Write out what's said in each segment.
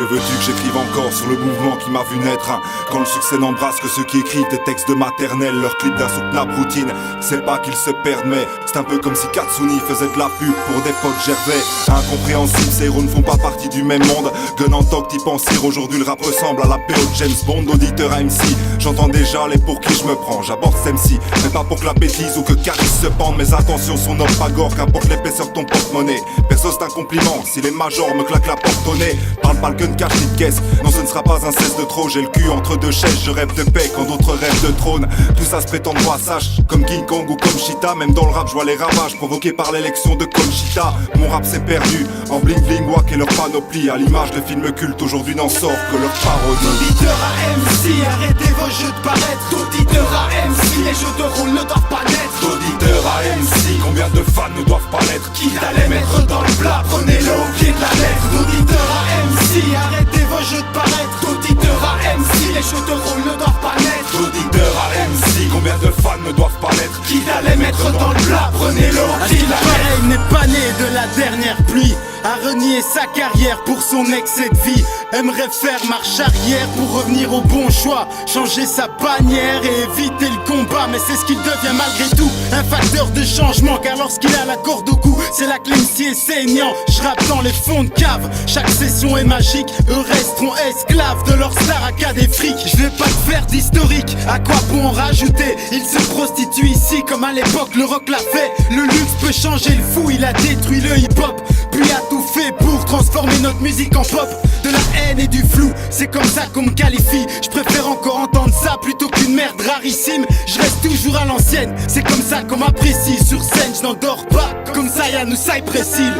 Que veux-tu que j'écrive encore sur le mouvement qui m'a vu naître, hein? Quand le succès n'embrasse que ceux qui écrivent des textes de maternelle, leur clip d'insoutenable routine, c'est pas qu'ils se perdent, mais c'est un peu comme si Katsuni faisait de la pub pour des potes Gervais. Incompréhensible, ces héros ne font pas partie du même monde. Gun en toc, t'y penser, aujourd'hui le rap ressemble à la PO de James Bond. Auditeur à MC, j'entends déjà les pour qui je me prends. J'aborde ce MC, mais pas pour que la bêtise ou que Caris se pende. Mes intentions sont Pagor, qu'importe l'épaisseur de ton porte-monnaie. Perso c'est un compliment, si les majors me claquent la porte au nez. Parle pas le gun cache ni de caisse, non ce ne sera pas un cesse de trop. J'ai le cul entre deux chaises, je rêve de paix quand d'autres rêvent de trône. Tout ça se prétend moi sage, comme King Kong ou comme Cheetah. Même dans le rap je vois les ravages provoqués par l'élection de Conchita. Mon rap s'est perdu, en bling bling wack et leur panoplie. À l'image de films cultes aujourd'hui n'en sort que leur parodie. Auditeurs à MC, arrêtez vos jeux de paraître. Auditeurs à MC, les jeux de rôle ne doivent pas naître. Auditeurs à MC, combien de fans ne doivent pas l'être? Quitte à les mettre dans le plat, prenez-le au pied de la lettre. Auditeurs à MC, arrêtez vos jeux de paraître. Auditeurs à MC, les jeux de rôle ne doivent pas naître. Auditeurs à MC, combien de fans ne doivent pas l'être? Quitte à les mettre dans le plat, prenez-le au pied de la lettre. Pareil n'est pas né de la dernière pluie, a renié sa carrière pour son excès de vie. Aimerait faire marche arrière pour revenir au bon choix, changer sa bannière et éviter le combat. Mais c'est ce qu'il devient malgré tout, un facteur de changement. Car lorsqu'il a la corde au cou, c'est là que l'MC est saignant. Je rappe dans les fonds de cave, chaque session est magique. Eux resteront esclaves de leur star académique. Je vais pas te faire d'historique, à quoi bon en rajouter? Il se prostitue ici comme à l'époque le rock l'a fait. Le luxe peut changer le fou, il a détruit le hip-hop, puis a tout fait pour transformer notre musique en pop. De la haine et du flou, c'est comme ça qu'on me qualifie. Je préfère encore entendre ça plutôt qu'une merde rarissime. Je reste toujours à l'ancienne, c'est comme ça qu'on m'apprécie. Sur scène je n'endors pas, comme ça y'a nous ça précile.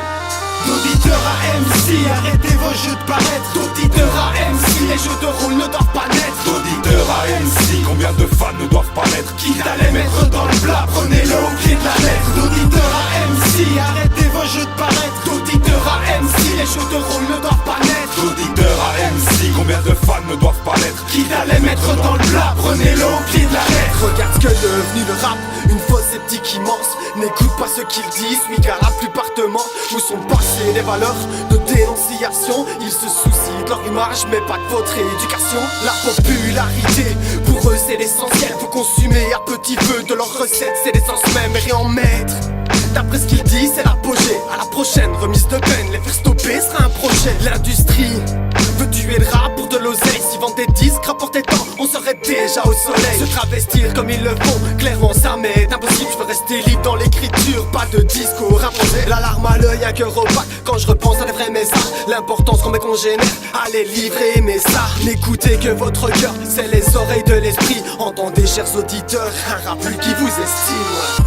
Auditeurs à MC, arrêtez vos jeux de paraître. Auditeurs à MC, les jeux de rôle ne doivent pas naître. Auditeurs à MC, combien de fans ne doivent pas l'être? Quitte à les mettre dans le plat, prenez-le au pied de la lettre. Auditeurs à MC, arrêtez vos jeux de paraître. Auditeurs à MC, les jeux de rôle ne doivent pas naître. Auditeurs à MC, combien de fans ne doivent pas l'être? Quitte à les mettre dans le plat, prenez-le au pied de la lettre. Regarde ce que est devenu le rap, une fausse sceptique immense. N'écoute pas ce qu'ils disent, oui car la plupart te mentent. Où sont passées les valeurs de dénonciation? Ils se soucient de leur image mais pas de votre éducation. La popularité, pour eux c'est l'essentiel. Faut consommer à petit peu de leurs recettes, c'est l'essence même et rien en mettre. D'après ce qu'ils disent, c'est l'apogée. À la prochaine remise de peine, les faire stopper sera un projet. L'industrie veut tuer le rap pour de l'oseille. Si vendre des disques rapportait tant, on serait déjà au soleil. Se travestir comme ils le font, clairement ça m'est impossible. Je veux rester libre dans l'écriture, pas de discours imposé. L'alarme à l'œil, un cœur opaque quand je repense à des vrais messages. L'importance qu'on met congénère à les livrer, mais ça, n'écoutez que votre cœur, c'est les oreilles de l'esprit. Entendez chers auditeurs, un rap qui vous estime.